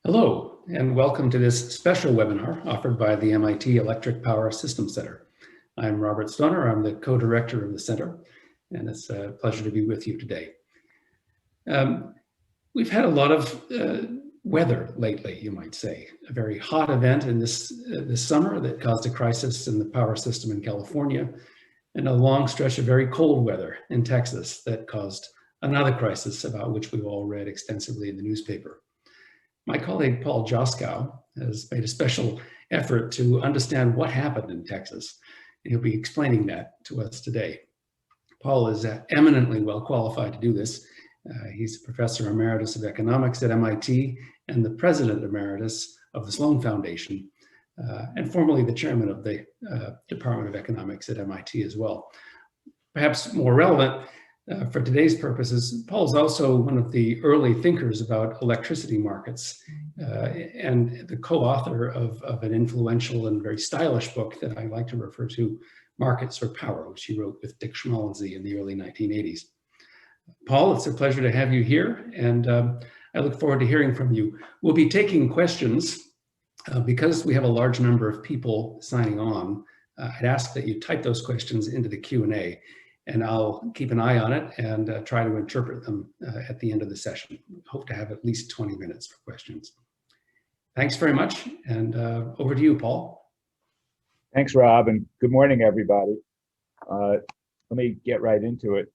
Hello, and welcome to this special webinar offered by the MIT Electric Power Systems Center. I'm Robert Stoner. I'm the co-director of the center, and it's a pleasure to be with you today. We've had a lot of weather lately, you might say. A very hot event in this summer that caused a crisis in the power system in California, and a long stretch of very cold weather in Texas that caused another crisis about which we've all read extensively in the newspaper. My colleague, Paul Joskow, has made a special effort to understand what happened in Texas, and he'll be explaining that to us today. Paul is eminently well qualified to do this. He's a professor emeritus of economics at MIT and the president emeritus of the Sloan Foundation, and formerly the chairman of the Department of Economics at MIT as well. Perhaps more relevant, for today's purposes, Paul's also one of the early thinkers about electricity markets and the co-author of an influential and very stylish book that I like to refer to, Markets or Power, which he wrote with Dick Schmalensee in the early 1980s. Paul, it's a pleasure to have you here, and I look forward to hearing from you. We'll be taking questions because we have a large number of people signing on. I'd ask that you type those questions into the Q&A. And I'll keep an eye on it and try to interpret them at the end of the session. Hope to have at least 20 minutes for questions. Thanks very much, and over to you, Paul. Thanks, Rob, and good morning, everybody. Let me get right into it.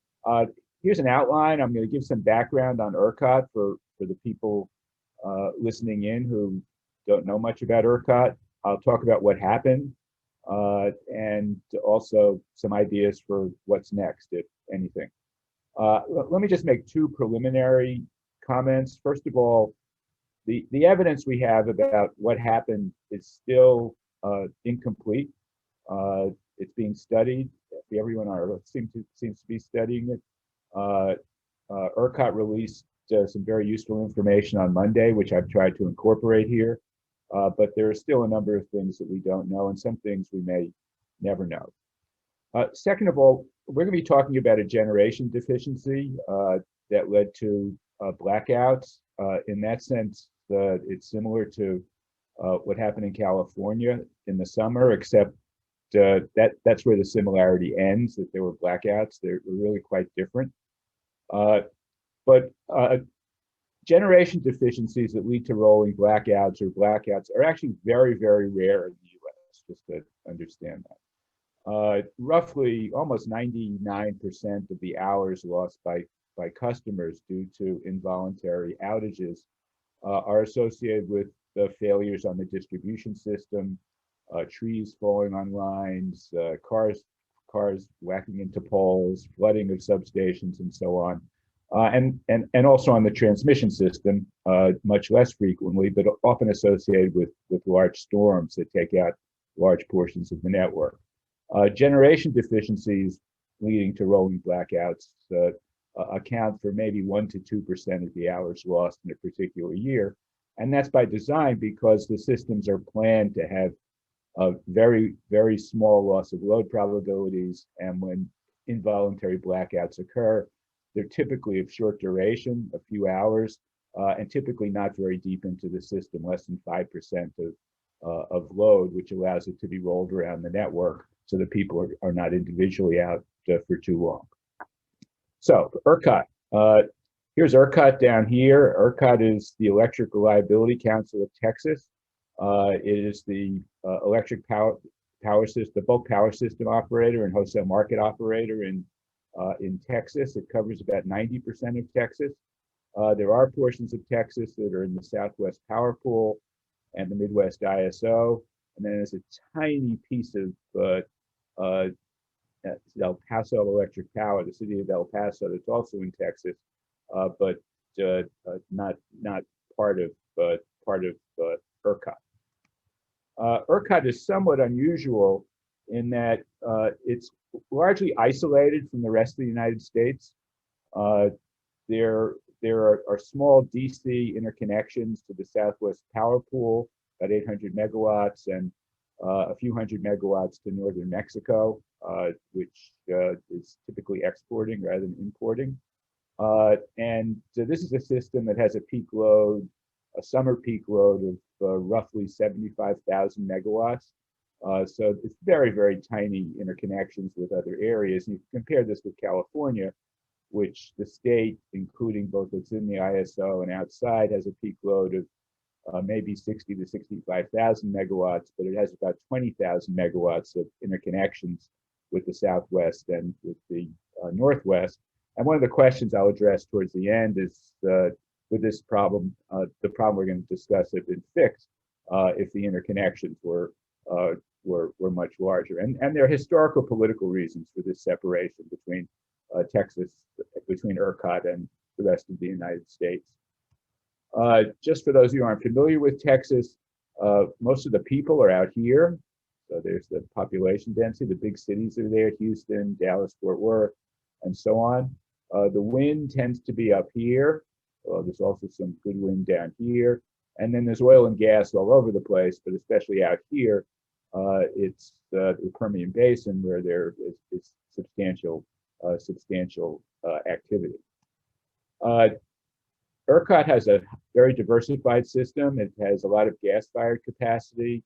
Here's an outline. I'm going to give some background on ERCOT for the people listening in who don't know much about ERCOT. I'll talk about what happened, and also some ideas for what's next, if anything. Let me just make two preliminary comments. First of all, the evidence we have about what happened is still incomplete. It's being studied. Everyone on Earth seems to be studying it. ERCOT released some very useful information on Monday, which I've tried to incorporate here. But there are still a number of things that we don't know, and some things we may never know. Second of all, we're going to be talking about a generation deficiency that led to blackouts. In that sense, it's similar to what happened in California in the summer, except that's where the similarity ends, that there were blackouts. They're really quite different. Generation deficiencies that lead to rolling blackouts are actually very, very rare in the US, just to understand that. Roughly almost 99% of the hours lost by customers due to involuntary outages are associated with the failures on the distribution system, trees falling on lines, cars whacking into poles, flooding of substations, and so on. And also on the transmission system, much less frequently, but often associated with large storms that take out large portions of the network. Generation deficiencies leading to rolling blackouts account for maybe 1 to 2% of the hours lost in a particular year. And that's by design, because the systems are planned to have a very, very small loss of load probabilities. And when involuntary blackouts occur, they're typically of short duration, a few hours, and typically not very deep into the system, less than 5% of load, which allows it to be rolled around the network so that people are not individually out for too long. So ERCOT, here's ERCOT down here. ERCOT is the Electric Reliability Council of Texas. It is the electric power system, the bulk power system operator and wholesale market operator in Texas. It covers about 90% of Texas. There are portions of Texas that are in the Southwest Power Pool and the Midwest ISO. And then there's a tiny piece of El Paso Electric Power, the city of El Paso, that's also in Texas, but not part of ERCOT. ERCOT is somewhat unusual in that it's largely isolated from the rest of the United States. There are small DC interconnections to the Southwest Power Pool, about 800 megawatts, and a few hundred megawatts to northern Mexico, which is typically exporting rather than importing. And so this is a system that has a peak load a summer peak load of roughly 75,000 megawatts. So it's very, very tiny interconnections with other areas. And you can compare this with California, which the state, including both what's in the ISO and outside, has a peak load of maybe 60 to 65,000 megawatts, but it has about 20,000 megawatts of interconnections with the Southwest and with the Northwest. And one of the questions I'll address towards the end is, with this problem, the problem we're going to discuss had been fixed if the interconnections were much larger. And there are historical political reasons for this separation between Texas, between ERCOT and the rest of the United States. Just for those of you who aren't familiar with Texas, most of the people are out here. So there's the population density, the big cities are there, Houston, Dallas, Fort Worth, and so on. The wind tends to be up here. There's also some good wind down here. And then there's oil and gas all over the place, but especially out here, it's the Permian Basin where there is substantial activity. ERCOT has a very diversified system. It has a lot of gas-fired capacity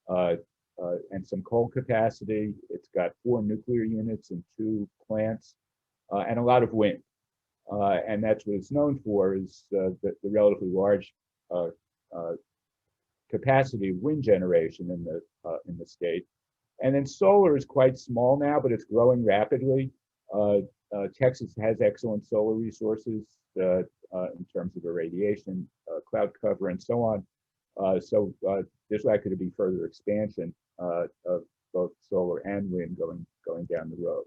and some coal capacity. It's got 4 nuclear units and 2 plants and a lot of wind. And that's what it's known for, is the relatively large capacity of wind generation in the state. And then solar is quite small now, but it's growing rapidly. Texas has excellent solar resources in terms of irradiation, cloud cover, and so on. So there's likely to be further expansion of both solar and wind going down the road.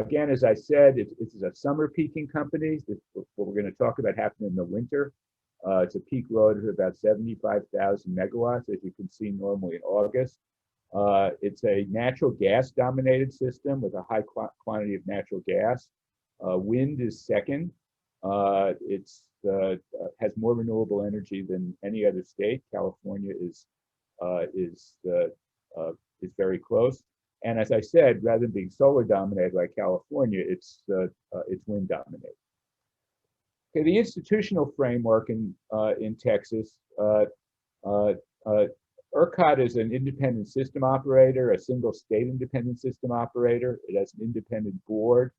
Again, as I said, this is a summer peaking company. What we're going to talk about happened in the winter. It's a peak load of about 75,000 megawatts, as you can see normally in August. It's a natural gas dominated system with a high quantity of natural gas. Wind is second. It has more renewable energy than any other state. California is very close. And as I said, rather than being solar dominated like California, it's wind dominated. Okay, the institutional framework in Texas, ERCOT is an independent system operator, a single state independent system operator. It has an independent board,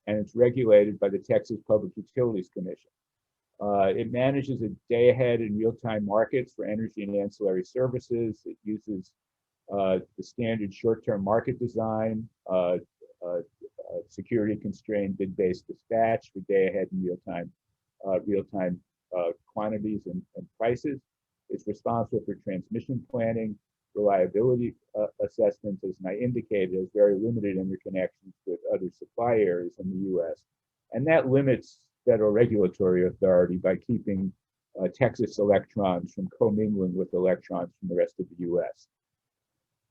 and it's regulated by the Texas Public Utilities Commission. It manages a day-ahead and real-time markets for energy and ancillary services. It uses the standard short-term market design, security-constrained bid-based dispatch for day-ahead and real-time quantities and prices. It's responsible for transmission planning, reliability assessments. As I indicated, has very limited interconnections with other supply areas in the U.S. And that limits federal regulatory authority by keeping Texas electrons from commingling with electrons from the rest of the U.S.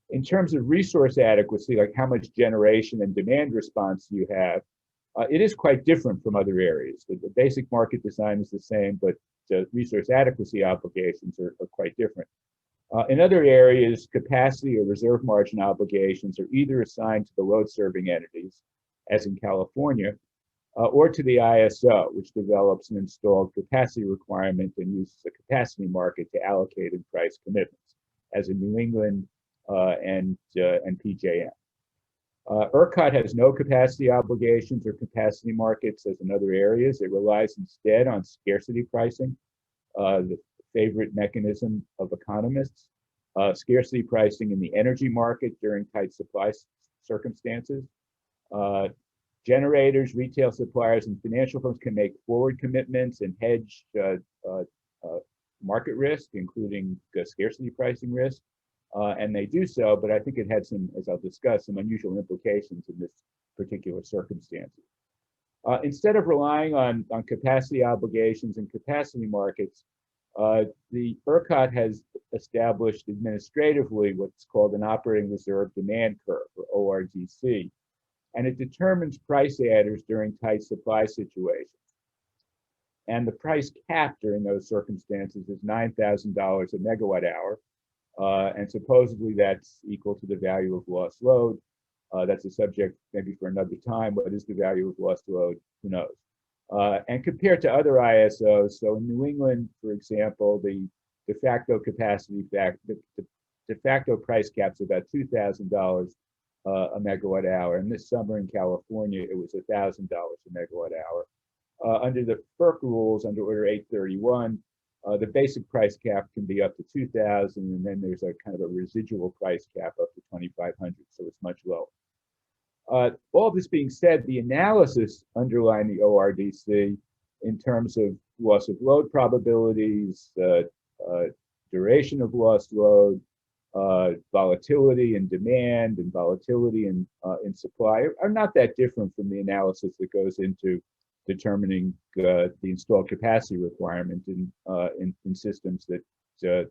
In terms of resource adequacy, like how much generation and demand response you have, it is quite different from other areas. The basic market design is the same, but the resource adequacy obligations are quite different. In other areas, capacity or reserve margin obligations are either assigned to the load-serving entities, as in California, or to the ISO, which develops an installed capacity requirement and uses a capacity market to allocate and price commitments, as in New England and PJM. ERCOT has no capacity obligations or capacity markets as in other areas. It relies instead on scarcity pricing, the favorite mechanism of economists. Scarcity pricing in the energy market during tight supply circumstances. Generators, retail suppliers, and financial firms can make forward commitments and hedge market risk, including scarcity pricing risk. And they do so, but I think it had some, as I'll discuss, some unusual implications in this particular circumstances. Instead of relying on capacity obligations and capacity markets, the ERCOT has established administratively what's called an operating reserve demand curve, or ORDC, and it determines price adders during tight supply situations. And the price cap during those circumstances is $9,000 a megawatt hour. And supposedly that's equal to the value of lost load. That's a subject maybe for another time. What is the value of lost load? Who knows? And compared to other ISOs, so in New England, for example, the de facto de facto price cap's about $2,000 a megawatt hour. And this summer in California, it was $1,000 a megawatt hour. Under the FERC rules, under Order 831, the basic price cap can be up to 2,000, and then there's a kind of a residual price cap up to 2,500, so it's much lower. All this being said, the analysis underlying the ORDC in terms of loss of load probabilities, duration of lost load, volatility in demand, and volatility in supply are not that different from the analysis that goes into determining the installed capacity requirement in systems that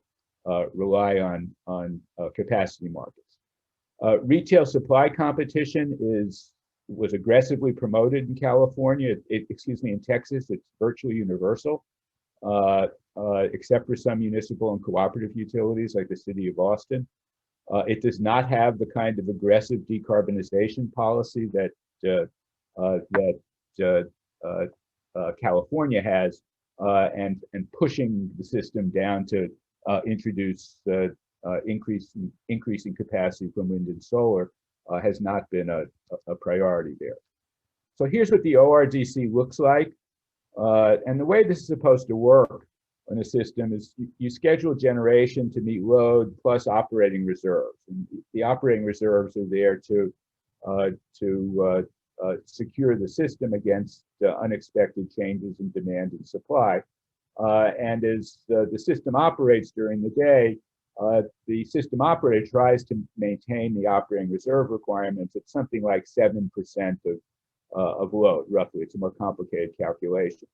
rely on capacity markets. Retail supply competition was aggressively promoted in California. In Texas, it's virtually universal, except for some municipal and cooperative utilities like the city of Austin. It does not have the kind of aggressive decarbonization policy that California has, and pushing the system down to introduce increasing capacity from wind and solar has not been a priority there. So here's what the ORDC looks like. And the way this is supposed to work in a system is you schedule generation to meet load plus operating reserves. And the operating reserves are there to secure the system against unexpected changes in demand and supply. And as the system operates during the day, the system operator tries to maintain the operating reserve requirements at something like 7% of load, roughly. It's a more complicated calculation.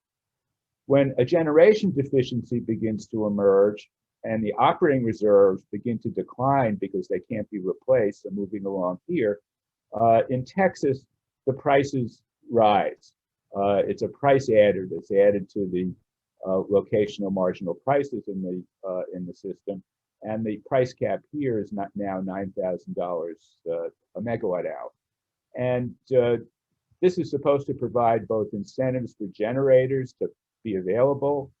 When a generation deficiency begins to emerge and the operating reserves begin to decline because they can't be replaced, so moving along here, in Texas, the prices rise. It's a price adder that's added to the locational marginal prices in the system, and the price cap here is now $9,000 a megawatt hour. And this is supposed to provide both incentives for generators to be available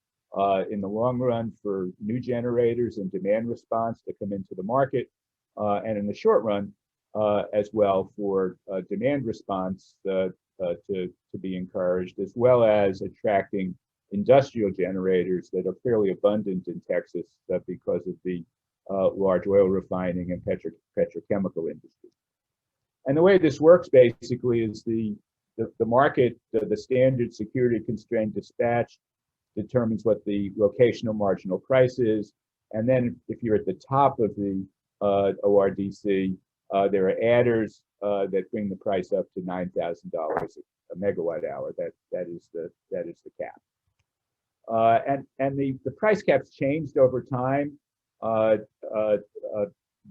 in the long run for new generators and demand response to come into the market, and in the short run as well for demand response to be encouraged, as well as attracting industrial generators that are fairly abundant in Texas because of the large oil refining and petrochemical industry. And the way this works basically is the market, the standard security constrained dispatch determines what the locational marginal price is. And then if you're at the top of the ORDC, there are adders that bring the price up to $9,000 a megawatt hour. That is the cap. And the price caps changed over time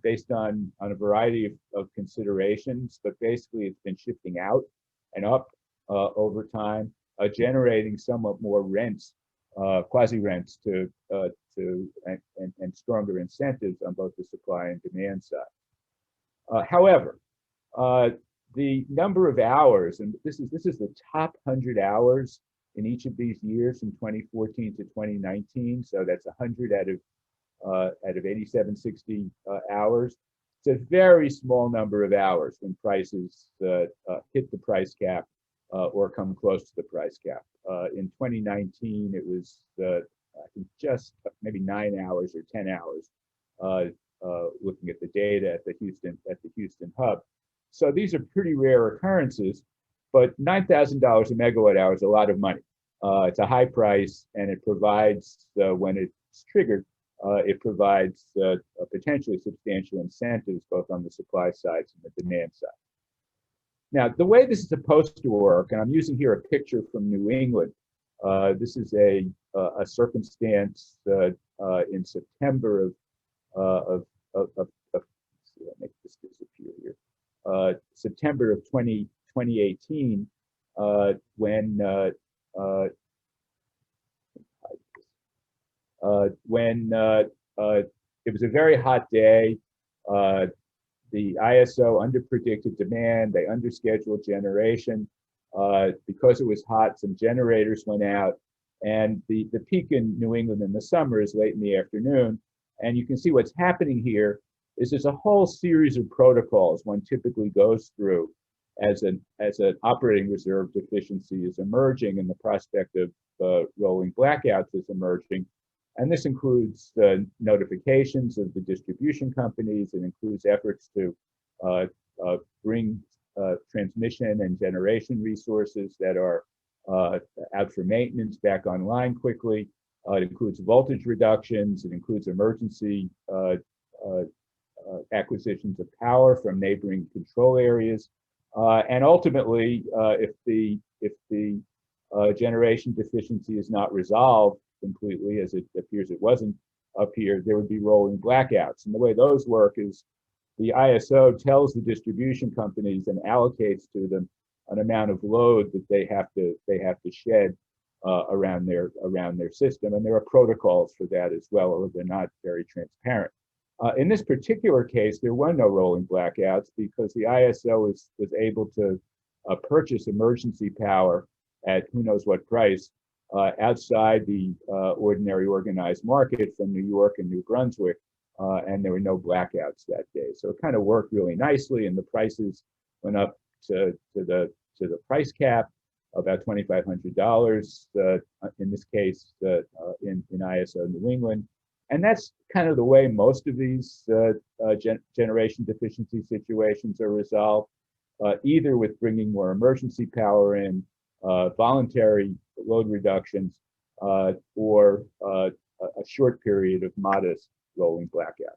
based on a variety of considerations, but basically it's been shifting out and up over time, generating somewhat more rents, quasi rents and stronger incentives on both the supply and demand side. However, the number of hours, and this is the top 100 hours in each of these years from 2014 to 2019. So that's 100 out of 8760 hours. It's a very small number of hours when prices hit the price cap or come close to the price cap. In 2019, it was I think just maybe 9 hours or 10 hours. Looking at the data at the Houston hub. So these are pretty rare occurrences, but $9,000 a megawatt hour is a lot of money. It's a high price, and it provides, when it's triggered, it provides potentially substantial incentives both on the supply side and the demand side. Now, the way this is supposed to work, and I'm using here a picture from New England. This is a circumstance in September I'll make this disappear here. September of 2018, when it was a very hot day. The ISO underpredicted demand, they underscheduled generation, Because it was hot, some generators went out, and the peak in New England in the summer is late in the afternoon. And you can see what's happening here is there's a whole series of protocols one typically goes through as an operating reserve deficiency is emerging and the prospect of rolling blackouts is emerging. And this includes notifications of the distribution companies. It includes efforts to bring transmission and generation resources that are out for maintenance back online quickly. It includes voltage reductions. It includes emergency acquisitions of power from neighboring control areas. And ultimately, if the generation deficiency is not resolved completely, as it appears it wasn't up here, there would be rolling blackouts. And the way those work is the ISO tells the distribution companies and allocates to them an amount of load that they have to shed around their system, and there are protocols for that as well, although they're not very transparent. In this particular case, there were no rolling blackouts because the ISO was able to purchase emergency power at who knows what price outside the ordinary organized market from New York and New Brunswick, and there were no blackouts that day. So it kind of worked really nicely, and the prices went up to the price cap, about $2,500 in this case in ISO New England. And that's kind of the way most of these generation deficiency situations are resolved, either with bringing more emergency power in, voluntary load reductions, or a short period of modest rolling blackout.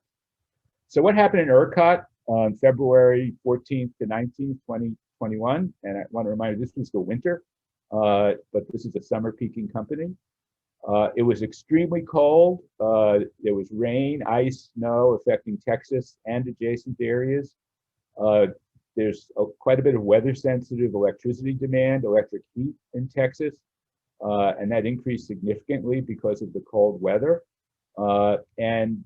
So what happened in ERCOT on February 14th to 19th, 2021? And I want to remind you, this was the winter, but this is a summer peaking company. It was extremely cold. There was rain, ice, snow affecting Texas and adjacent areas. There's quite a bit of weather-sensitive electricity demand, electric heat in Texas, and that increased significantly because of the cold weather. And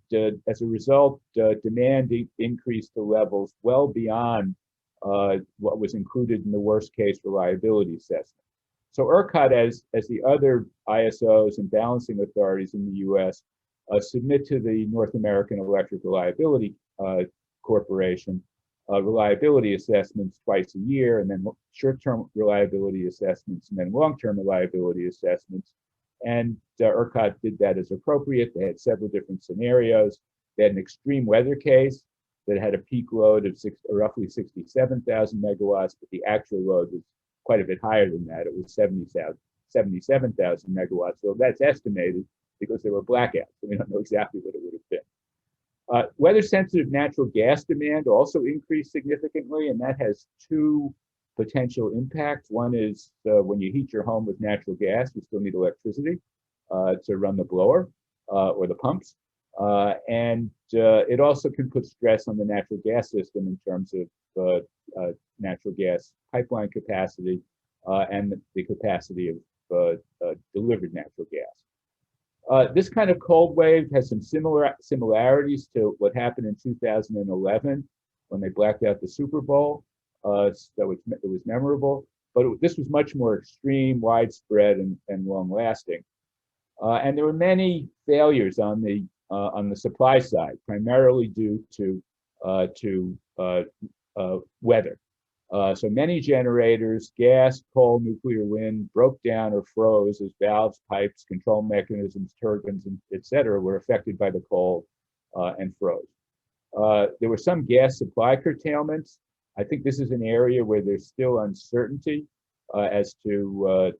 as a result, demand increased to levels well beyond what was included in the worst-case reliability assessment. So ERCOT, as the other ISOs and balancing authorities in the U.S., submit to the North American Electric Reliability Corporation reliability assessments twice a year, and then short-term reliability assessments, and then long-term reliability assessments. And ERCOT did that as appropriate. They had several different scenarios. They had an extreme weather case that had a peak load of roughly 67,000 megawatts, but the actual load was quite a bit higher than that. It was 77,000 megawatts. So that's estimated because there were blackouts. So we don't know exactly what it would have been. Weather-sensitive natural gas demand also increased significantly, and that has two potential impacts. One is when you heat your home with natural gas, you still need electricity to run the blower or the pumps. And it also can put stress on the natural gas system in terms of natural gas pipeline capacity and the capacity of delivered natural gas. This kind of cold wave has some similarities to what happened in 2011 when they blacked out the Super Bowl. So it was memorable, but this was much more extreme, widespread, and long-lasting. And there were many failures on the supply side, primarily due to weather. So many generators, gas, coal, nuclear, wind, broke down or froze as valves, pipes, control mechanisms, turbines, et cetera, were affected by the cold and froze. There were some gas supply curtailments. I think this is an area where there's still uncertainty as to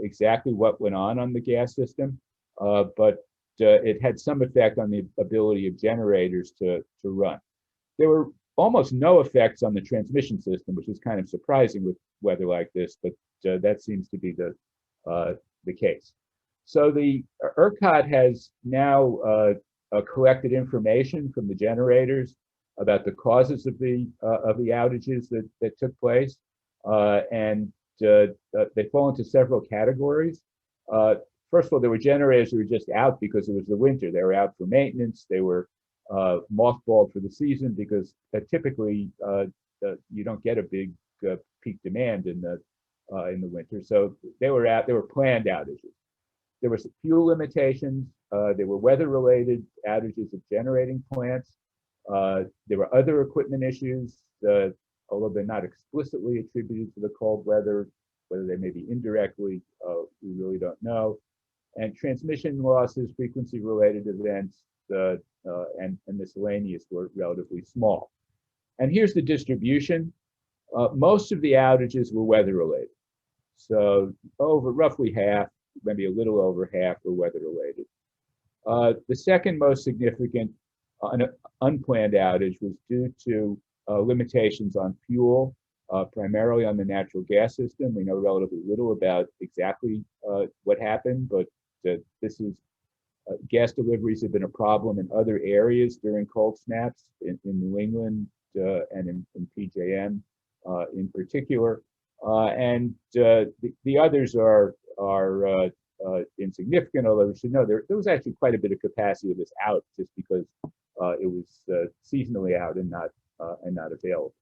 exactly what went on the gas system, but it had some effect on the ability of generators to run. There were almost no effects on the transmission system, which is kind of surprising with weather like this, but that seems to be the case. So the ERCOT has now collected information from the generators about the causes of the outages that took place, and they fall into several categories. First of all, there were generators who were just out because it was the winter. They were out for maintenance. They were mothballed for the season because typically you don't get a big peak demand in in the winter. So they were planned outages. There were some fuel limitations. There were weather-related outages of generating plants. There were other equipment issues, although they're not explicitly attributed to the cold weather, whether they may be indirectly, we really don't know. And transmission losses, frequency-related events, and miscellaneous were relatively small. And here's the distribution. Most of the outages were weather-related. So roughly half, maybe a little over half, were weather-related. The second most significant unplanned outage was due to limitations on fuel, primarily on the natural gas system. We know relatively little about exactly what happened, but gas deliveries have been a problem in other areas during cold snaps in New England and in PJM in particular. And the others are insignificant, although we should know there was actually quite a bit of capacity that was out just because it was seasonally out and not available.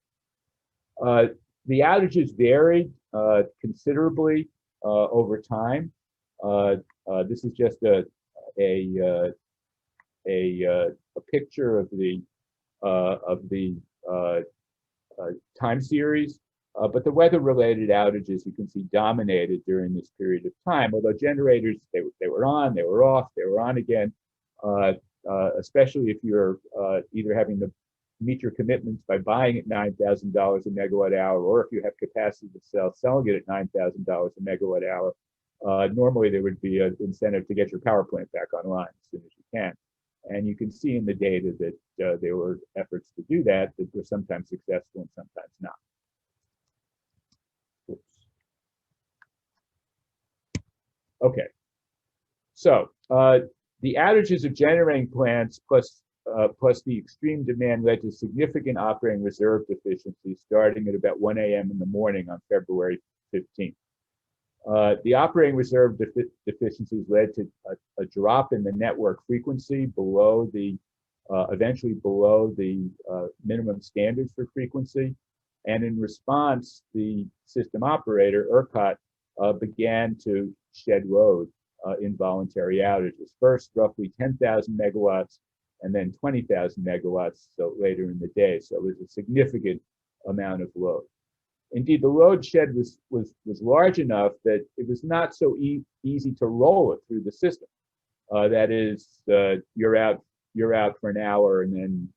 The outages varied considerably over time. This is just a picture of the time series. But the weather-related outages, you can see, dominated during this period of time. Although generators, they were on, they were off, they were on again. Especially if you're either having to meet your commitments by buying at $9,000 a megawatt hour, or if you have capacity to selling it at $9,000 a megawatt hour. Normally, there would be an incentive to get your power plant back online as soon as you can. And you can see in the data that there were efforts to do that were sometimes successful and sometimes not. Okay, so the outages of generating plants plus the extreme demand led to significant operating reserve deficiencies starting at about 1 a.m. in the morning on February 15th. The operating reserve deficiencies led to a drop in the network frequency below eventually below the minimum standards for frequency. And in response, the system operator, ERCOT, began to shed load in voluntary outages. First, roughly 10,000 megawatts, and then 20,000 megawatts so later in the day. So it was a significant amount of load. Indeed, the load shed was large enough that it was not so easy to roll it through the system. That is, you're out for an hour, and then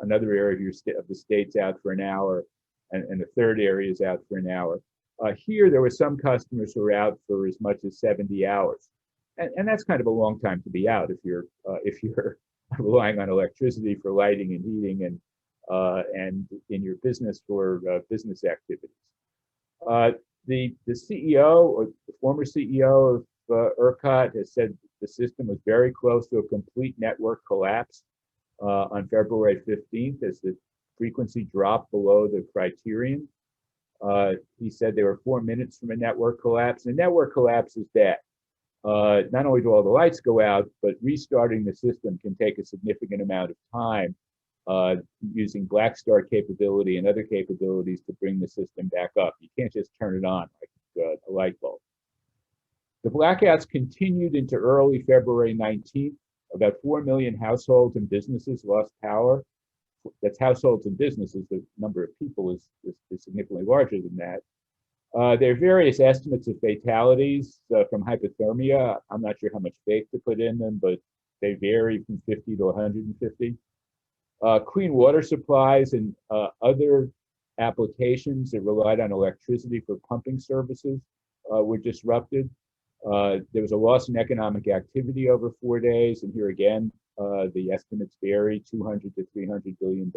another area of the state's out for an hour, and a third area is out for an hour. Here, there were some customers who were out for as much as 70 hours, and that's kind of a long time to be out if you're relying on electricity for lighting and heating and in your business for business activities. The CEO, or the former CEO of ERCOT, has said the system was very close to a complete network collapse on February 15th as the frequency dropped below the criterion. He said they were 4 minutes from a network collapse. And a network collapse is bad. Not only do all the lights go out, but restarting the system can take a significant amount of time using black start capability and other capabilities to bring the system back up. You can't just turn it on like a light bulb. The blackouts continued into early February 19th. About 4 million households and businesses lost power. That's households and businesses. The number of people is significantly larger than that. There are various estimates of fatalities from hypothermia. I'm not sure how much faith to put in them, but they vary from 50 to 150. Clean water supplies and other applications that relied on electricity for pumping services were disrupted. There was a loss in economic activity over 4 days, and here again, the estimates vary, $200 to $300 billion.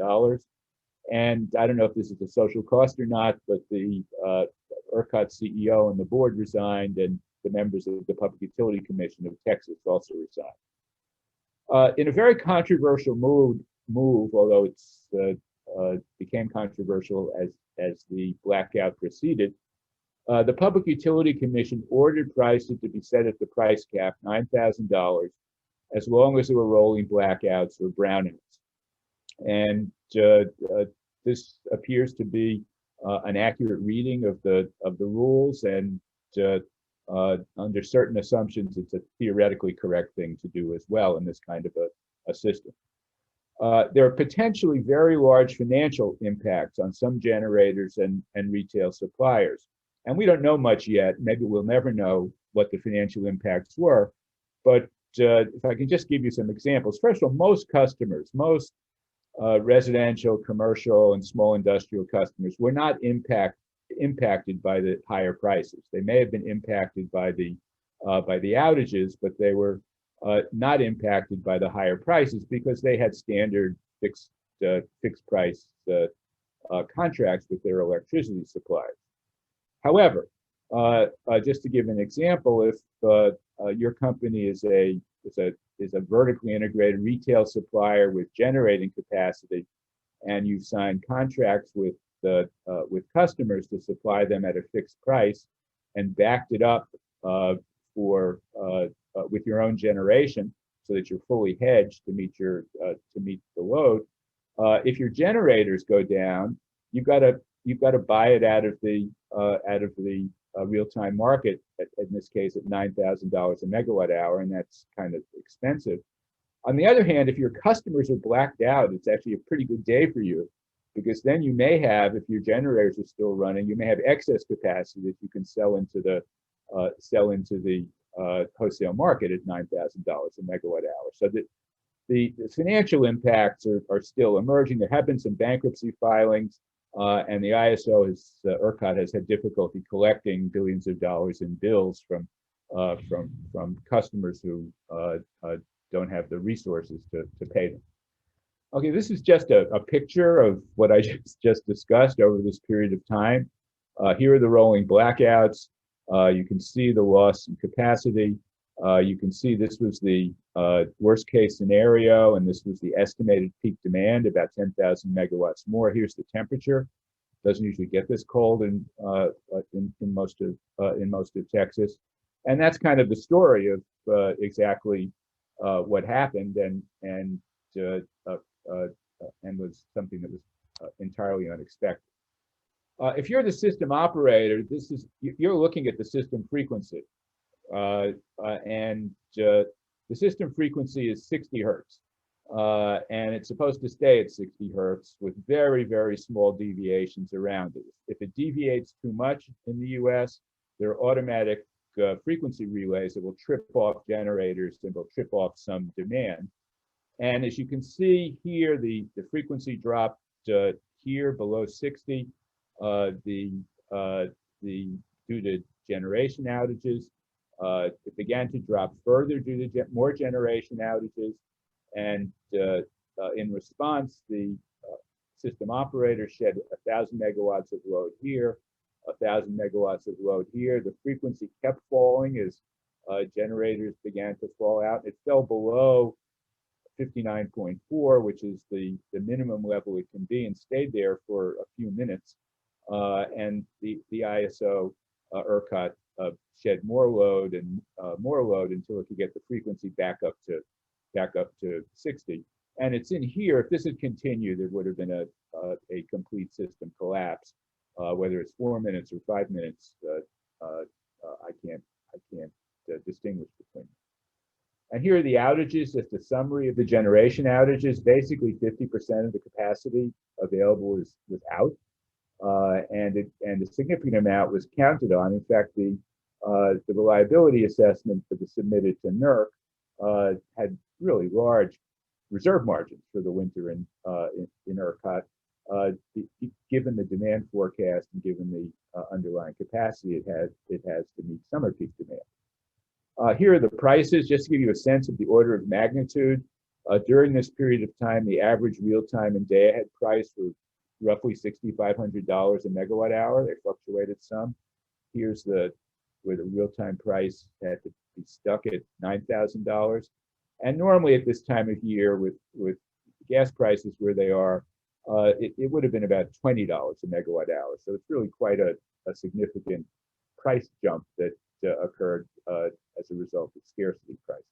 And I don't know if this is a social cost or not, but the ERCOT CEO and the board resigned, and the members of the Public Utility Commission of Texas also resigned. In a very controversial move, although it's became controversial as the blackout proceeded, the Public Utility Commission ordered prices to be set at the price cap, $9,000, as long as there were rolling blackouts or brownouts. And this appears to be an accurate reading of the rules, and under certain assumptions, it's a theoretically correct thing to do as well in this kind of a system. There are potentially very large financial impacts on some generators and retail suppliers. And we don't know much yet. Maybe we'll never know what the financial impacts were. But if I can just give you some examples. First of all, most customers, most residential, commercial, and small industrial customers were not impacted by the higher prices. They may have been impacted by the outages, but they were not impacted by the higher prices because they had standard fixed price contracts with their electricity suppliers. However, just to give an example, if your company is a vertically integrated retail supplier with generating capacity, and you've signed contracts with customers to supply them at a fixed price, and backed it up with your own generation, so that you're fully hedged to meet the load. If your generators go down, you've got to buy it out of the real-time market, in this case at $9,000 a megawatt hour, and that's kind of expensive. On the other hand, if your customers are blacked out, it's actually a pretty good day for you, because then you may have, if your generators are still running, you may have excess capacity that you can sell into the wholesale market at $9,000 a megawatt hour. So the financial impacts are still emerging. There have been some bankruptcy filings, and the ISO ERCOT has had difficulty collecting billions of dollars in bills from customers who don't have the resources to pay them. Okay, this is just a picture of what I just discussed over this period of time. Here are the rolling blackouts. You can see the loss in capacity. You can see this was the worst case scenario, and this was the estimated peak demand, about 10,000 megawatts more. Here's the temperature. Doesn't usually get this cold in most of Texas, and that's kind of the story of exactly what happened, and was something that was entirely unexpected. If you're the system operator, you're looking at the system frequency, and the system frequency is 60 hertz, and it's supposed to stay at 60 hertz with very, very small deviations around it. If it deviates too much in the US, there are automatic frequency relays that will trip off generators and will trip off some demand. And as you can see here, the frequency dropped here below 60. Due to generation outages. It began to drop further due to more generation outages, and in response, the system operator shed 1,000 megawatts of load here, 1,000 megawatts of load here. The frequency kept falling as generators began to fall out. It fell below 59.4, which is the minimum level it can be, and stayed there for a few minutes. And the ISO ERCOT shed more load until it could get the frequency back up to 60. And it's in here. If this had continued, there would have been a complete system collapse. Whether it's 4 minutes or 5 minutes, I can't distinguish between them. And here are the outages, just a summary of the generation outages. Basically, 50% of the capacity available was out. And a significant amount was counted on. In fact, the reliability assessment that was submitted to NERC had really large reserve margins for the winter in ERCOT, given the demand forecast and given the underlying capacity it has to meet summer peak demand. Here are the prices, just to give you a sense of the order of magnitude. During this period of time, the average real-time and day-ahead price was roughly $6,500 a megawatt hour. They fluctuated some. Here's where the real-time price had to be stuck at $9,000. And normally at this time of year, with gas prices where they are, it would have been about $20 a megawatt hour. So it's really quite a significant price jump that occurred as a result of scarcity prices.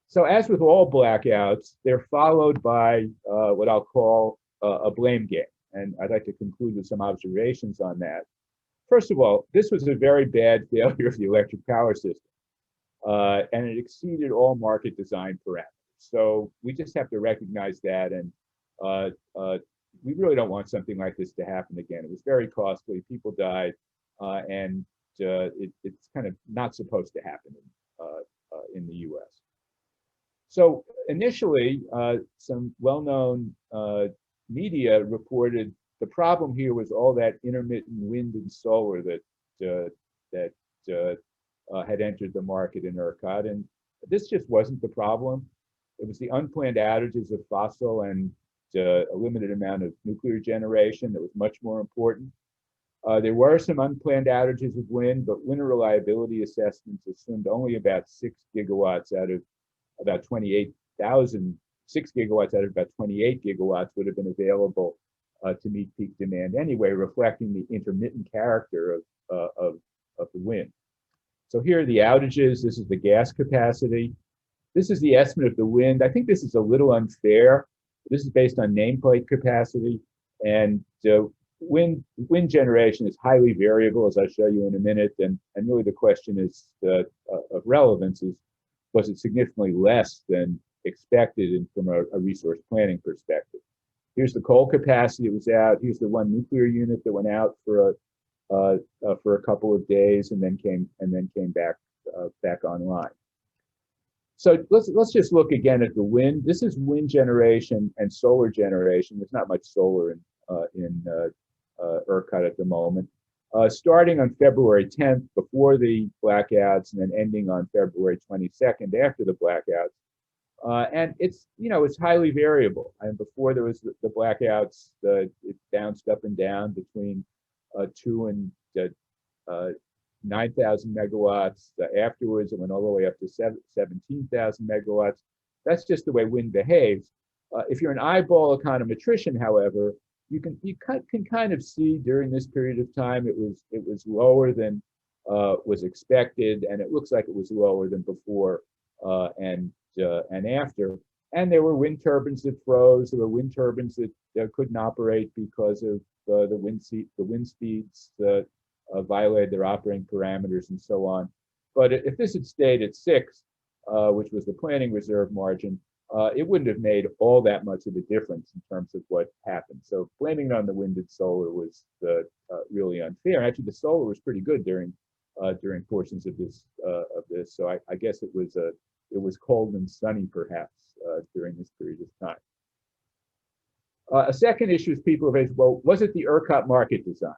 So as with all blackouts, they're followed by what I'll call a blame game. and I'd like to conclude with some observations on that. First of all, this was a very bad failure of the electric power system, and it exceeded all market design parameters. So we just have to recognize that, and we really don't want something like this to happen again. It was very costly, people died, and it's kind of not supposed to happen in the US. So initially, some well-known media reported the problem here was all that intermittent wind and solar that had entered the market in ERCOT, and this just wasn't the problem. It was the unplanned outages of fossil and a limited amount of nuclear generation that was much more important. There were some unplanned outages of wind, but winter reliability assessments assumed only about 6 gigawatts out of about 28,000, 6 gigawatts out of about 28 gigawatts would have been available to meet peak demand anyway, reflecting the intermittent character of the wind. So here are the outages. This is the gas capacity. This is the estimate of the wind. I think this is a little unfair. This is based on nameplate capacity, and wind generation is highly variable, as I'll show you in a minute. And really the question is of relevance is, was it significantly less than expected from a resource planning perspective? Here's the coal capacity that was out. Here's the one nuclear unit that went out for a couple of days and then came back online. So let's just look again at the wind. This is wind generation and solar generation. There's not much solar in ERCOT at the moment. Starting on February 10th, before the blackouts, and then ending on February 22nd after the blackouts. And it's highly variable. And before there was the blackouts, it bounced up and down between 2 and 9,000 megawatts. Afterwards, it went all the way up to 17,000 megawatts. That's just the way wind behaves. If you're an eyeball econometrician, however, you can kind of see during this period of time it was lower than was expected, and it looks like it was lower than before and after. And there were wind turbines that froze. There were wind turbines that couldn't operate because of the wind speeds that violated their operating parameters and so on. But if this had stayed at 6, which was the planning reserve margin, it wouldn't have made all that much of a difference in terms of what happened. So blaming it on the wind and solar was really unfair. Actually, the solar was pretty good during portions of this. So I guess it was cold and sunny perhaps during this period of time. A second issue is people have asked, well, was it the ERCOT market design?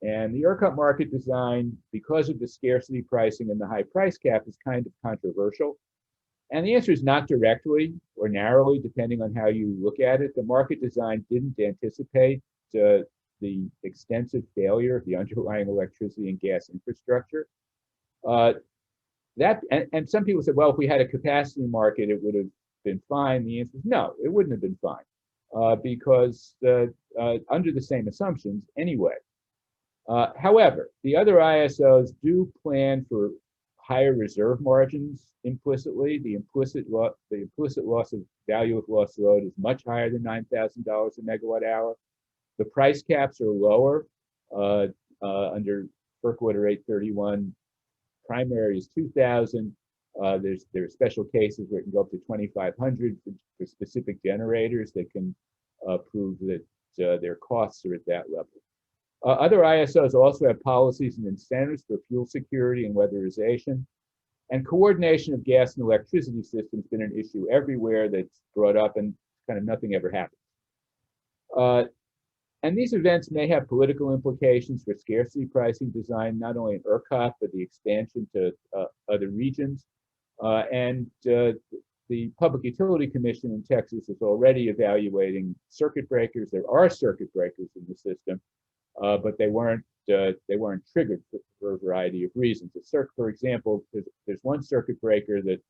And the ERCOT market design, because of the scarcity pricing and the high price cap, is kind of controversial. And the answer is not directly or narrowly, depending on how you look at it. The market design didn't anticipate the extensive failure of the underlying electricity and gas infrastructure. And some people said, well, if we had a capacity market, it would have been fine. The answer is no, it wouldn't have been fine because under the same assumptions anyway. However, the other ISOs do plan for higher reserve margins implicitly. The implicit loss of value of lost load is much higher than $9,000 a megawatt hour. The price caps are lower under FERC Order 831. Primary is 2,000. There are special cases where it can go up to 2,500 for specific generators that can prove that their costs are at that level. Other ISOs also have policies and incentives for fuel security and weatherization. And coordination of gas and electricity systems has been an issue everywhere that's brought up, and kind of nothing ever happens. And these events may have political implications for scarcity pricing design, not only in ERCOT, but the expansion to other regions. And the Public Utility Commission in Texas is already evaluating circuit breakers. There are circuit breakers in the system, but they weren't triggered for a variety of reasons. For example, there's one circuit breaker that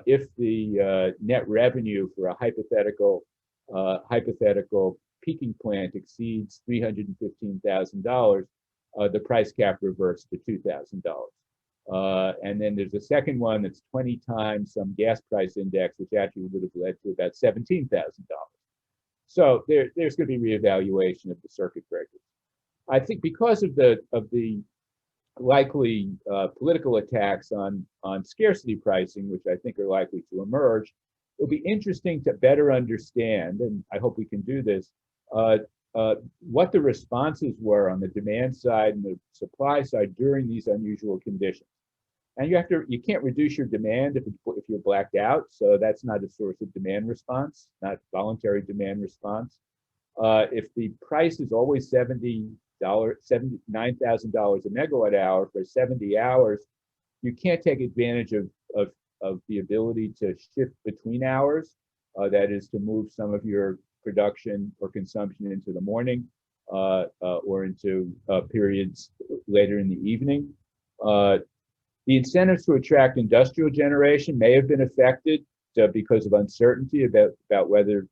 if the net revenue for a hypothetical peaking plant exceeds $315,000, the price cap reverts to $2,000. And then there's a second one that's 20 times some gas price index, which actually would have led to about $17,000. So there's going to be reevaluation of the circuit breakers. I think because of the likely political attacks on scarcity pricing, which I think are likely to emerge, it'll be interesting to better understand, and I hope we can do this, what the responses were on the demand side and the supply side during these unusual conditions. And you can't reduce your demand if you're blacked out, so that's not a source of demand response, not voluntary demand response. If the price is always $9,000 a megawatt hour for 70 hours, you can't take advantage of the ability to shift between hours. That is to move some of your production or consumption into the morning or into periods later in the evening. The incentives to attract industrial generation may have been affected because of uncertainty about whether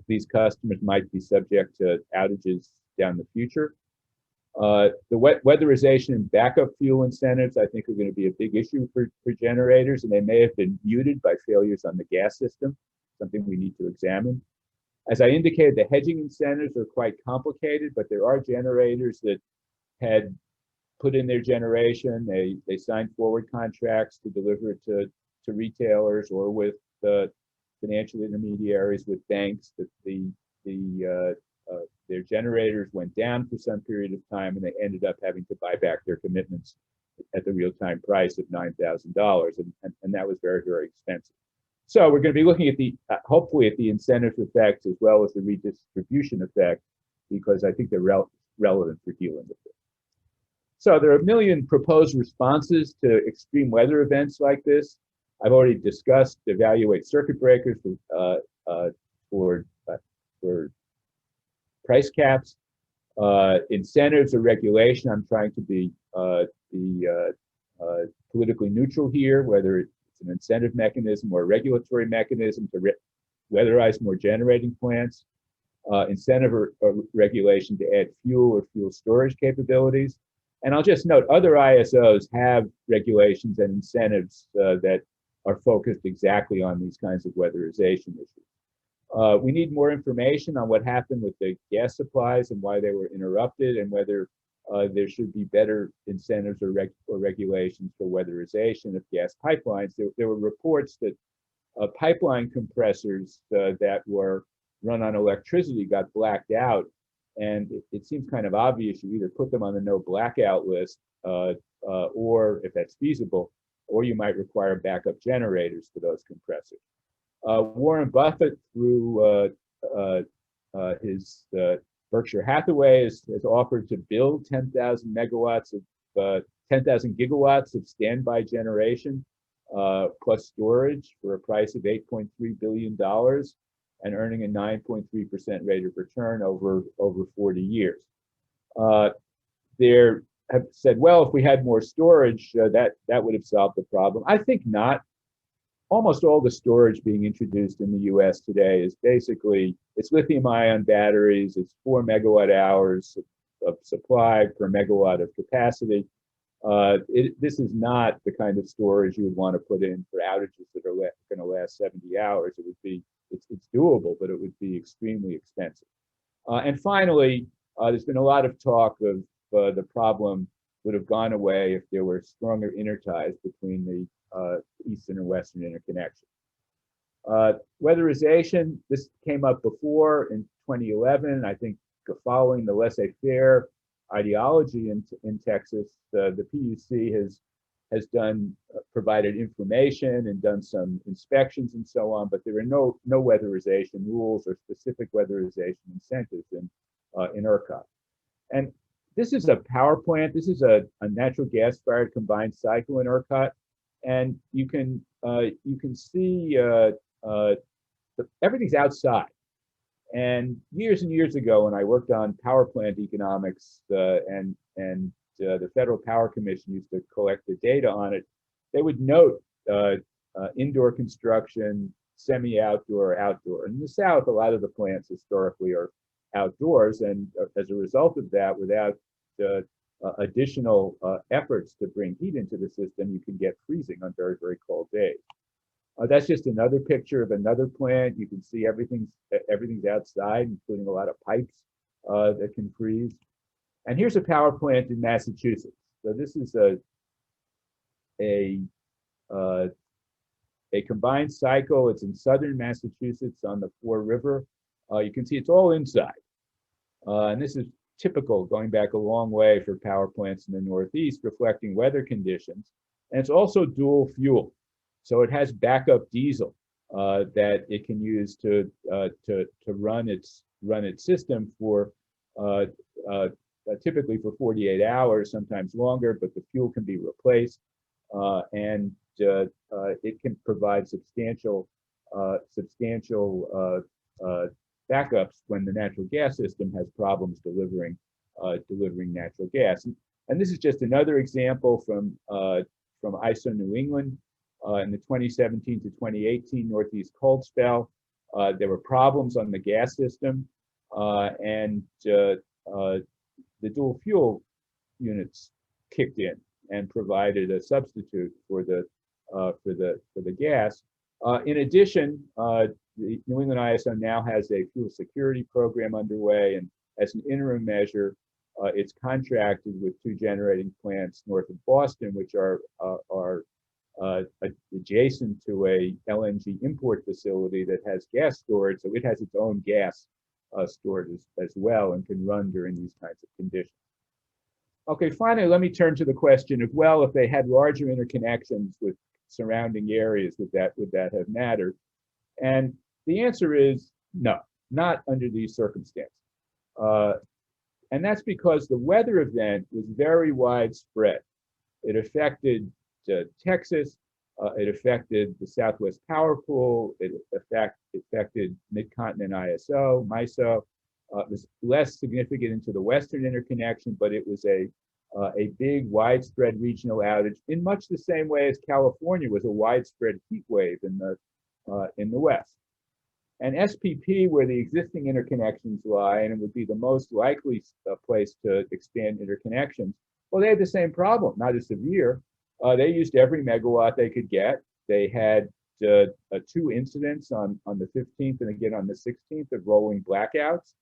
these customers might be subject to outages down the future. The weatherization and backup fuel incentives, I think, are going to be a big issue for generators, and they may have been muted by failures on the gas system, something we need to examine. As I indicated, the hedging incentives are quite complicated, but there are generators that had put in their generation. They signed forward contracts to deliver it to retailers or with the financial intermediaries, with banks, that their generators went down for some period of time, and they ended up having to buy back their commitments at the real-time price of $9,000, and that was very, very expensive. So we're going to be looking at hopefully at the incentive effects as well as the redistribution effect, because I think they're relevant for dealing with it. So there are a million proposed responses to extreme weather events like this. I've already discussed evaluate circuit breakers for price caps, incentives or regulation. I'm trying to be politically neutral here, whether it's an incentive mechanism or a regulatory mechanism to weatherize more generating plants, incentive or regulation to add fuel or fuel storage capabilities. And I'll just note, other ISOs have regulations and incentives that are focused exactly on these kinds of weatherization issues. We need more information on what happened with the gas supplies and why they were interrupted, and whether there should be better incentives or regulations for weatherization of gas pipelines. There were reports that pipeline compressors that were run on electricity got blacked out, and it seems kind of obvious you either put them on the no blackout list, or if that's feasible, or you might require backup generators for those compressors. Warren Buffett, through his Berkshire Hathaway, has offered to build 10,000 gigawatts of standby generation plus storage for a price of $8.3 billion and earning a 9.3% rate of return over 40 years. There have said, well, if we had more storage, that would have solved the problem. I think not. Almost all the storage being introduced in the US today is basically, it's lithium-ion batteries, it's 4 megawatt hours of supply per megawatt of capacity. This is not the kind of storage you would want to put in for outages that are going to last 70 hours. It would be, it's doable, but it would be extremely expensive. And finally, there's been a lot of talk of the problem would have gone away if there were stronger interties between the eastern and western interconnection. Weatherization, this came up before in 2011. I think following the laissez-faire ideology in Texas, the PUC has provided information and done some inspections and so on, but there are no weatherization rules or specific weatherization incentives in ERCOT. And this is a power plant. This is a natural gas-fired combined cycle in ERCOT. And you can see everything's outside. And years ago, when I worked on power plant economics, and the Federal Power Commission used to collect the data on it, they would note indoor construction, semi-outdoor, outdoor. And in the South, a lot of the plants historically are outdoors, and as a result of that, without additional efforts to bring heat into the system, you can get freezing on very, very cold days. That's just another picture of another plant. You can see everything's outside, including a lot of pipes that can freeze. And here's a power plant in Massachusetts. So this is a combined cycle. It's in southern Massachusetts on the Fore River. You can see it's all inside. And this is typical, going back a long way for power plants in the Northeast, reflecting weather conditions. And it's also dual fuel. So it has backup diesel that it can use to run its system for typically for 48 hours, sometimes longer, but the fuel can be replaced, and it can provide substantial backups when the natural gas system has problems delivering natural gas. And this is just another example from ISO New England. In the 2017 to 2018 Northeast cold spell, there were problems on the gas system, and the dual fuel units kicked in and provided a substitute for the gas. In addition, the New England ISO now has a fuel security program underway, and as an interim measure, it's contracted with 2 generating plants north of Boston, which are adjacent to a LNG import facility that has gas storage, so it has its own gas stored as well and can run during these kinds of conditions. Okay, finally, let me turn to the question of, well, if they had larger interconnections with surrounding areas, would that have mattered? And the answer is no, not under these circumstances. And that's because the weather event was very widespread. It affected Texas, it affected the Southwest Power Pool, it affected Mid-Continent ISO, MISO. It was less significant into the Western interconnection, but it was a big widespread regional outage in much the same way as California was a widespread heat wave in the West. And SPP, where the existing interconnections lie, and it would be the most likely place to expand interconnections, well, they had the same problem, not as severe. They used every megawatt they could get. They had 2 incidents on the 15th and again on the 16th of rolling blackouts.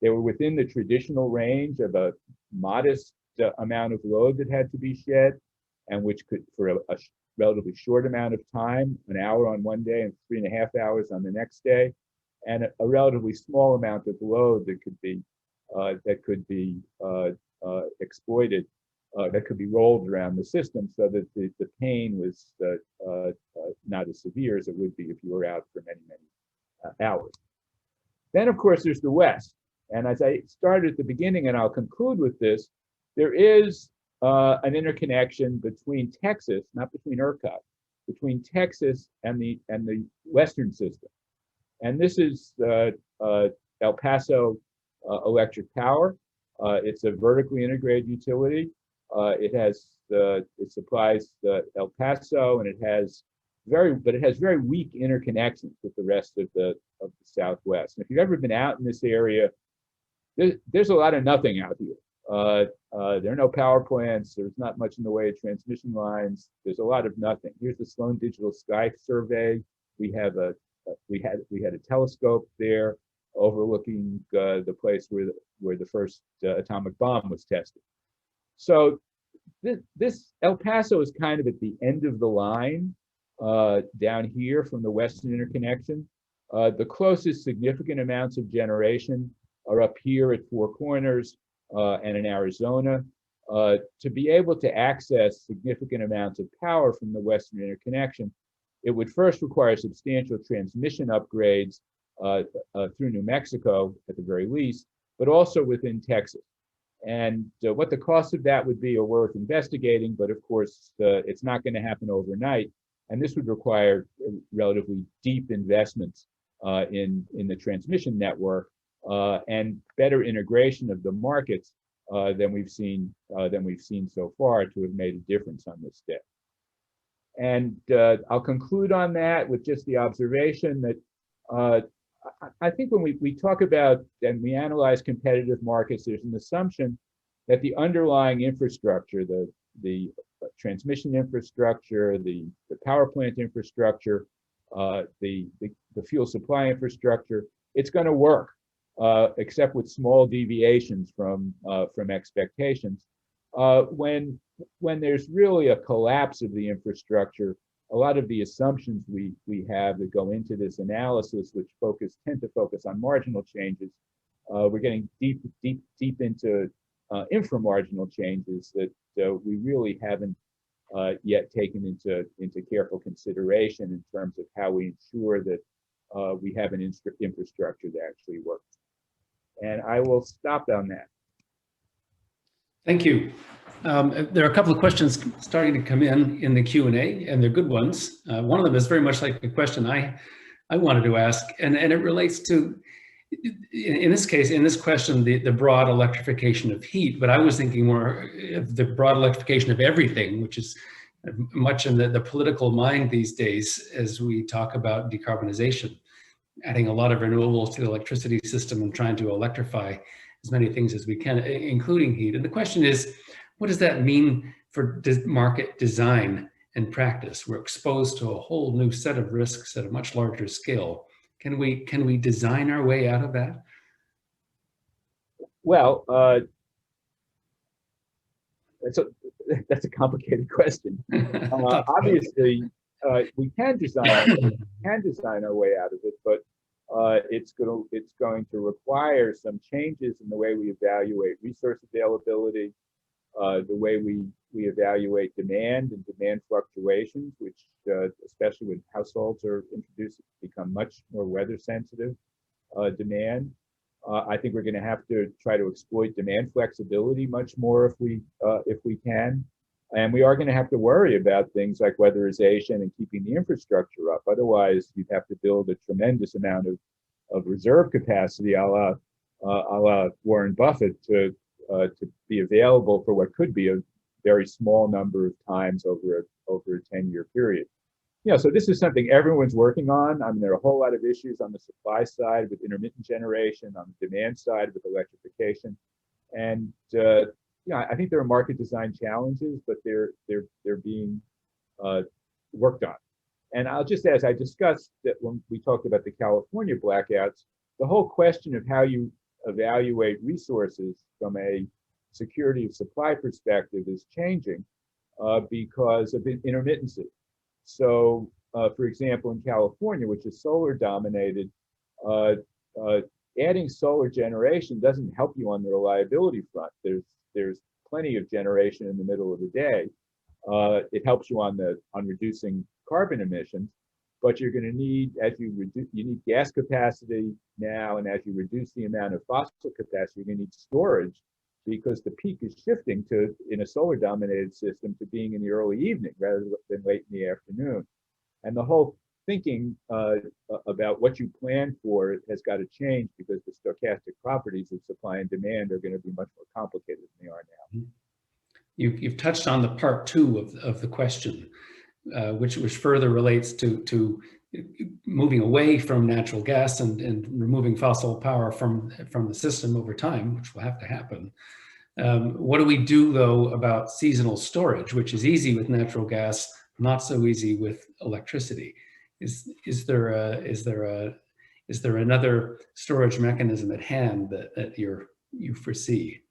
They were within the traditional range of a modest amount of load that had to be shed, and which could, for a relatively short amount of time, an hour on one day and 3.5 hours on the next day, and a relatively small amount of load that could be exploited, that could be rolled around the system, so that the pain was not as severe as it would be if you were out for many hours. Then, of course, there's the West. And as I started at the beginning, and I'll conclude with this, there is an interconnection between Texas, not between ERCOT, between Texas and the Western system. And this is El Paso Electric Power. It's a vertically integrated utility. It supplies El Paso, and it has very weak interconnections with the rest of the Southwest. And if you've ever been out in this area, there's a lot of nothing out here. There are no power plants. There's not much in the way of transmission lines. There's a lot of nothing. Here's the Sloan Digital Sky Survey. We had a telescope there overlooking the place where the first atomic bomb was tested. So this El Paso is kind of at the end of the line down here from the Western interconnection. The closest significant amounts of generation are up here at Four Corners and in Arizona. To be able to access significant amounts of power from the Western interconnection, it would first require substantial transmission upgrades through New Mexico at the very least, but also within Texas. And what the cost of that would be are worth investigating, but of course, it's not going to happen overnight. And this would require relatively deep investments in the transmission network and better integration of the markets than we've seen so far to have made a difference on this step. And I'll conclude on that with just the observation that I think when we talk about and we analyze competitive markets, there's an assumption that the underlying infrastructure, the transmission infrastructure, the power plant infrastructure, the fuel supply infrastructure, it's going to work, except with small deviations from expectations. When there's really a collapse of the infrastructure, a lot of the assumptions we have that go into this analysis, which tend to focus on marginal changes, we're getting deep into inframarginal changes that we really haven't yet taken into careful consideration in terms of how we ensure that we have an infrastructure that actually works. And I will stop on that. Thank you. There are a couple of questions starting to come in the Q&A, and they're good ones. One of them is very much like the question I wanted to ask, and it relates to, in this case, in this question, the broad electrification of heat, but I was thinking more of the broad electrification of everything, which is much in the political mind these days as we talk about decarbonization, adding a lot of renewables to the electricity system and trying to electrify as many things as we can, including heat. And the question is, what does that mean for market design and practice? We're exposed to a whole new set of risks at a much larger scale. Can we design our way out of that? Well, that's a complicated question. Obviously, we can design our way out of it, but it's going to require some changes in the way we evaluate resource availability, the way we evaluate demand and demand fluctuations, which especially when households are introduced, become much more weather sensitive demand. I think we're going to have to try to exploit demand flexibility much more if we can. And we are going to have to worry about things like weatherization and keeping the infrastructure up. Otherwise, you'd have to build a tremendous amount of reserve capacity, a la Warren Buffett, to be available for what could be a very small number of times over a 10-year period. So this is something everyone's working on. I mean, there are a whole lot of issues on the supply side with intermittent generation, on the demand side with electrification, and I think there are market design challenges, but they're being worked on. And I'll just add, as I discussed that when we talked about the California blackouts, the whole question of how you evaluate resources from a security of supply perspective is changing because of intermittency. So, for example, in California, which is solar dominated, adding solar generation doesn't help you on the reliability front. There's plenty of generation in the middle of the day. It helps you on reducing carbon emissions, but you're going to need, you need gas capacity now, and as you reduce the amount of fossil capacity, you're going to need storage, because the peak is shifting in a solar dominated system to being in the early evening rather than late in the afternoon. And the whole thinking about what you plan for has got to change, because the stochastic properties of supply and demand are going to be much more complicated than they are now. You've touched on the part two of the question, which further relates to moving away from natural gas and removing fossil power from the system over time, which will have to happen. What do we do, though, about seasonal storage, which is easy with natural gas, not so easy with electricity? Is there another storage mechanism at hand that you foresee?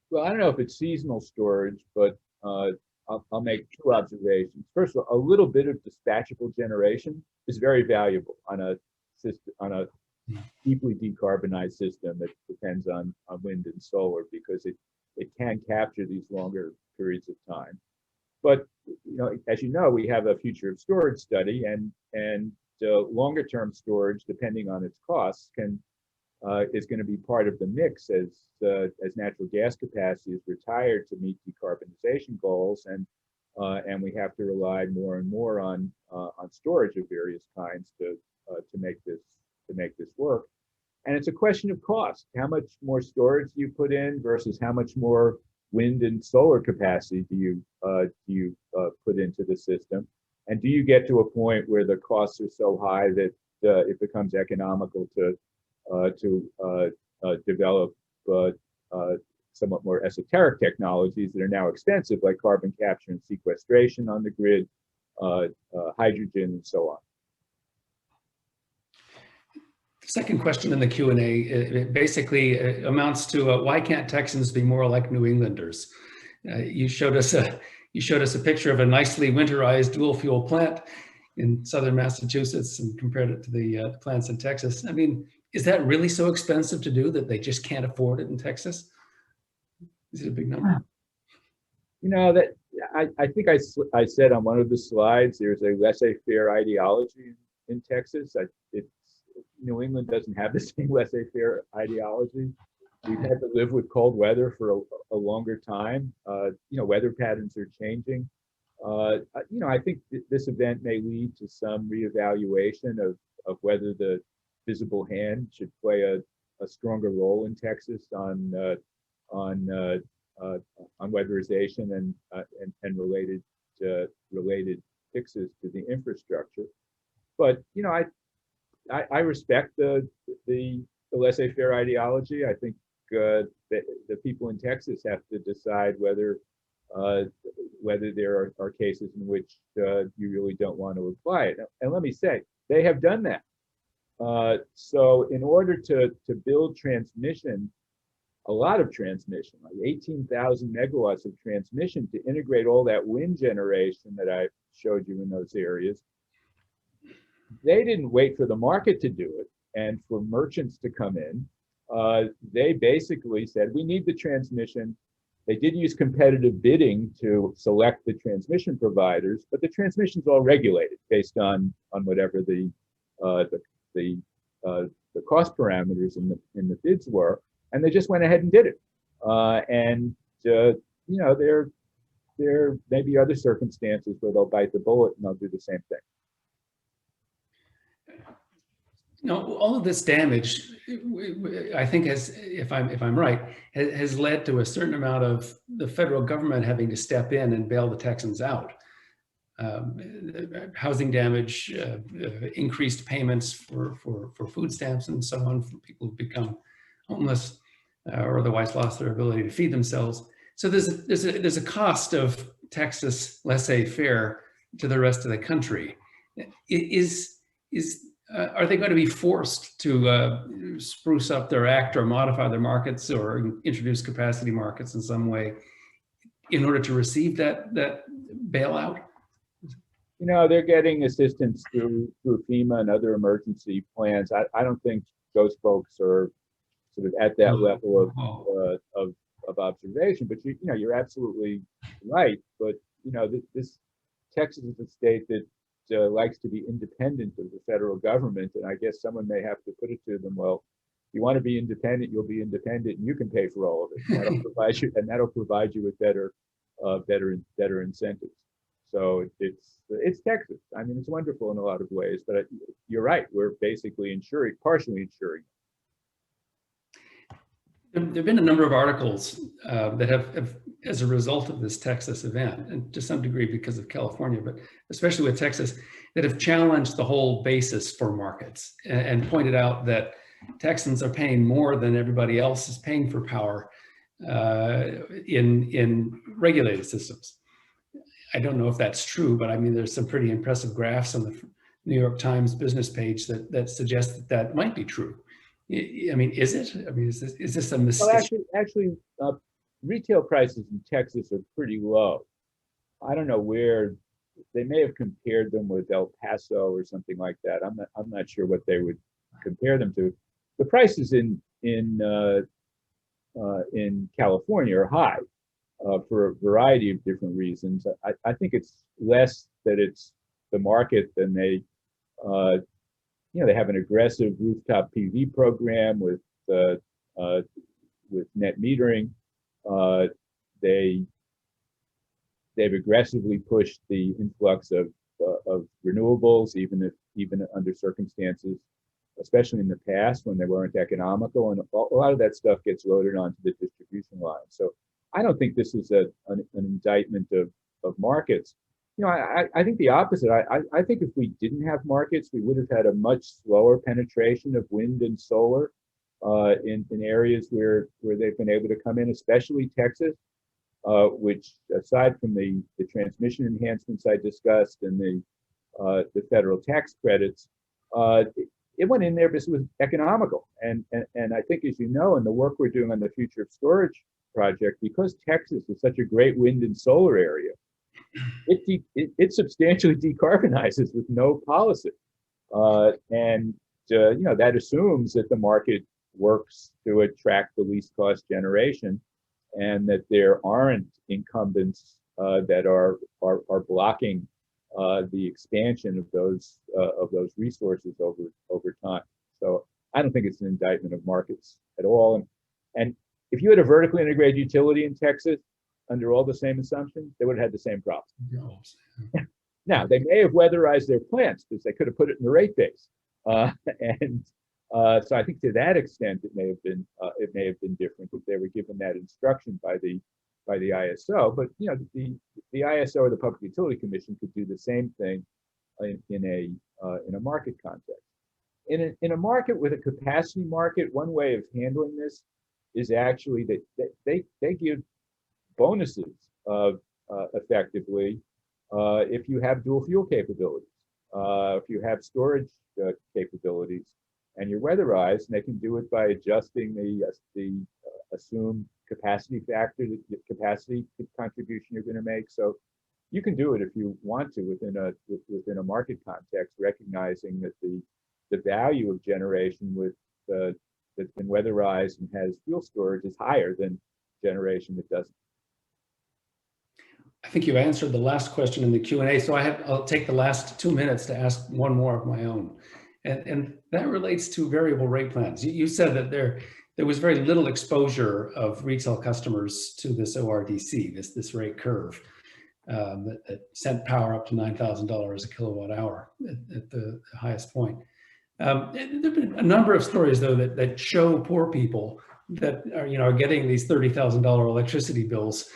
Well, I don't know if it's seasonal storage, but I'll make two observations. First of all, a little bit of dispatchable generation is very valuable on a deeply decarbonized system that depends on wind and solar, because it can capture these longer periods of time. But as you know, we have a future of storage study, and longer term storage, depending on its costs, is going to be part of the mix as natural gas capacity is retired to meet decarbonization goals, and we have to rely more and more on storage of various kinds to make this work. And it's a question of cost. How much more storage do you put in versus how much more wind and solar capacity do you put into the system? And do you get to a point where the costs are so high that it becomes economical to develop somewhat more esoteric technologies that are now expensive, like carbon capture and sequestration on the grid, hydrogen, and so on? second question in the Q&A, it basically amounts to why can't Texans be more like New Englanders? You showed us a picture of a nicely winterized dual fuel plant in southern Massachusetts and compared it to the plants in Texas. I mean, is that really so expensive to do that they just can't afford it in Texas? Is it a big number? You know, that I think I said on one of the slides, there's a laissez-faire ideology in Texas. New England doesn't have the same laissez-faire ideology. We've had to live with cold weather for a longer time. Weather patterns are changing. I think this event may lead to some reevaluation of whether the visible hand should play a stronger role in Texas on weatherization and related fixes to the infrastructure. But I respect the laissez-faire ideology. I think the people in Texas have to decide whether there are cases in which you really don't want to apply it. And let me say, they have done that. So in order to build transmission, a lot of transmission, like 18,000 megawatts of transmission to integrate all that wind generation that I showed you in those areas, they didn't wait for the market to do it and for merchants to come in. They basically said, we need the transmission. They did use competitive bidding to select the transmission providers, but the transmission's all regulated based on whatever the cost parameters in the bids were, and they just went ahead and did it. There may be other circumstances where they'll bite the bullet and they'll do the same thing. All of this damage, I think, if I'm right, has led to a certain amount of the federal government having to step in and bail the Texans out. Housing damage, increased payments for food stamps and so on for people who become homeless or otherwise lost their ability to feed themselves. So there's a cost of Texas laissez-faire to the rest of the country. Are they going to be forced to spruce up their act or modify their markets or introduce capacity markets in some way in order to receive that bailout? They're getting assistance through FEMA and other emergency plans. I don't think those folks are sort of at that level of observation. But you're absolutely right. But this Texas is a state that likes to be independent of the federal government, and I guess someone may have to put it to them, well, you want to be independent, you'll be independent, and you can pay for all of it. That'll provide you with better incentives. So it's Texas. I mean, it's wonderful in a lot of ways, but you're right. We're basically partially insuring. There have been a number of articles that have, as a result of this Texas event, and to some degree because of California, but especially with Texas, that have challenged the whole basis for markets and pointed out that Texans are paying more than everybody else is paying for power in regulated systems. I don't know if that's true, but I mean, there's some pretty impressive graphs on the New York Times business page that suggest that might be true. I mean, is it? I mean, is this a mistake? Well, actually, retail prices in Texas are pretty low. I don't know where they may have compared them with El Paso or something like that. I'm not sure what they would compare them to. The prices in California are high for a variety of different reasons. I think it's less that it's the market than they have an aggressive rooftop PV program with net metering. They've aggressively pushed the influx of renewables, even under circumstances, especially in the past when they weren't economical, and a lot of that stuff gets loaded onto the distribution line. So I don't think this is an indictment of markets. I think the opposite. I think if we didn't have markets, we would have had a much slower penetration of wind and solar in areas where they've been able to come in, especially Texas, which, aside from the transmission enhancements I discussed and the federal tax credits, it went in there because it was economical. And I think, as you know, in the work we're doing on the Future of Storage project, because Texas is such a great wind and solar area, it substantially decarbonizes with no policy. You know, that assumes that the market works to attract the least cost generation, and that there aren't incumbents that are blocking the expansion of those resources over time. So I don't think it's an indictment of markets at all. And if you had a vertically integrated utility in Texas under all the same assumptions, they would have had the same problem. Now, they may have weatherized their plants because they could have put it in the rate base. So I think to that extent, it may have been different if they were given that instruction by the ISO. But you know, the ISO or the Public Utility Commission could do the same thing in a market context. In a market with a capacity market, one way of handling this is actually that they give bonuses effectively if you have dual fuel capabilities, if you have storage capabilities, and you're weatherized, and they can do it by adjusting the assumed capacity factor, the capacity contribution you're going to make. So you can do it if you want to within a market context, recognizing that the value of generation that's been weatherized and has fuel storage is higher than generation that doesn't. I think you answered the last question in the Q&A, so I'll take the last 2 minutes to ask one more of my own. And that relates to variable rate plans. You said that there was very little exposure of retail customers to this ORDC, this rate curve that sent power up to $9,000 a kilowatt hour at the highest point. There have been a number of stories, though, that show poor people that are getting these $30,000 electricity bills,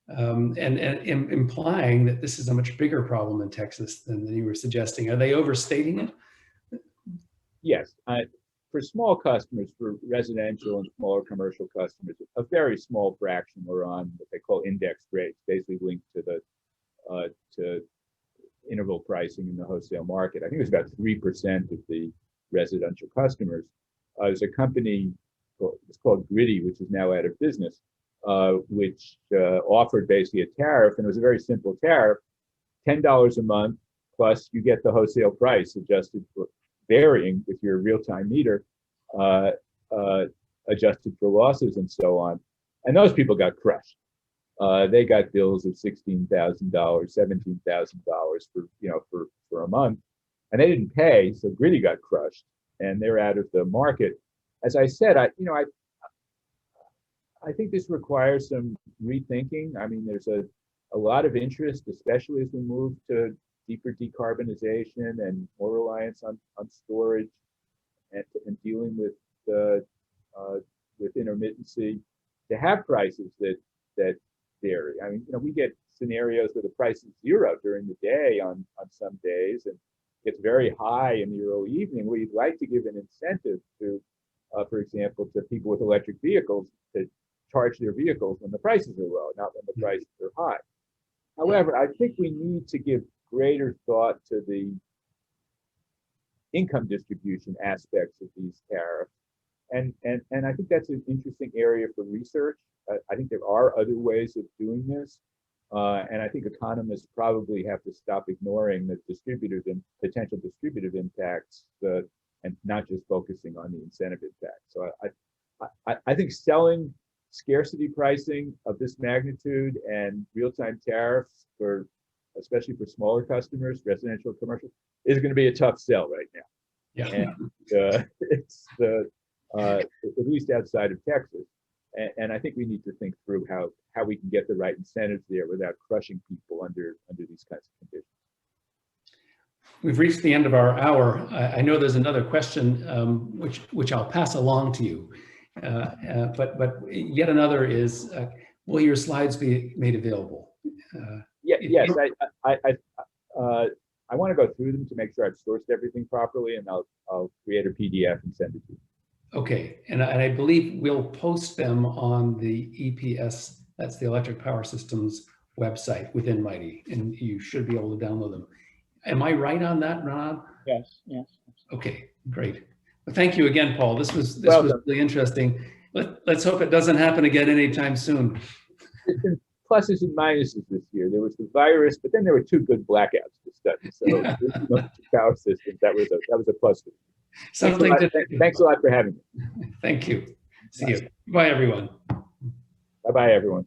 and implying that this is a much bigger problem in Texas than you were suggesting. Are they overstating it? Yes, for small customers, for residential and smaller commercial customers, a very small fraction were on what they call indexed rates, basically linked to to interval pricing in the wholesale market. I think it was about 3% of the residential customers. There's a company, it's called Gritty, which is now out of business, which offered basically a tariff, and it was a very simple tariff, $10 a month, plus you get the wholesale price adjusted for varying with your real-time meter, adjusted for losses and so on. And those people got crushed. They got bills of $16,000, $17,000 for a month, and they didn't pay, so Gritty got crushed, and they're out of the market. As I said, I think this requires some rethinking. I mean, there's a lot of interest, especially as we move to deeper decarbonization and more reliance on storage and dealing with intermittency, to have prices that vary. I mean, we get scenarios where the price is zero during the day on some days, and gets very high in the early evening, where you'd like to give an incentive to, for example, to people with electric vehicles to charge their vehicles when the prices are low, not when the prices are high. However, I think we need to give greater thought to the income distribution aspects of these tariffs. And I think that's an interesting area for research. I think there are other ways of doing this. And I think economists probably have to stop ignoring the potential distributive impacts, and not just focusing on the incentive impact. So I think selling scarcity pricing of this magnitude and real-time tariffs especially for smaller customers, residential, commercial, is going to be a tough sell right now. Yeah. And it's at least outside of Texas. And I think we need to think through how we can get the right incentives there without crushing people under these kinds of conditions. We've reached the end of our hour. I know there's another question which I'll pass along to you, but yet another is, will your slides be made available? Yes, I want to go through them to make sure I've sourced everything properly, and I'll create a PDF and send it to you. Okay, and I believe we'll post them on the EPS, that's the Electric Power Systems website within Mighty, and you should be able to download them. Am I right on that, Rob? Yes, yes. Okay, great. Well, thank you again, Paul. This was really interesting. Let's hope it doesn't happen again anytime soon. There's been pluses and minuses this year. There was the virus, but then there were 2 good blackouts to study. So power systems, that was a plus. Thanks a lot for having me. Thank you. See you. Bye, everyone. Bye-bye, everyone.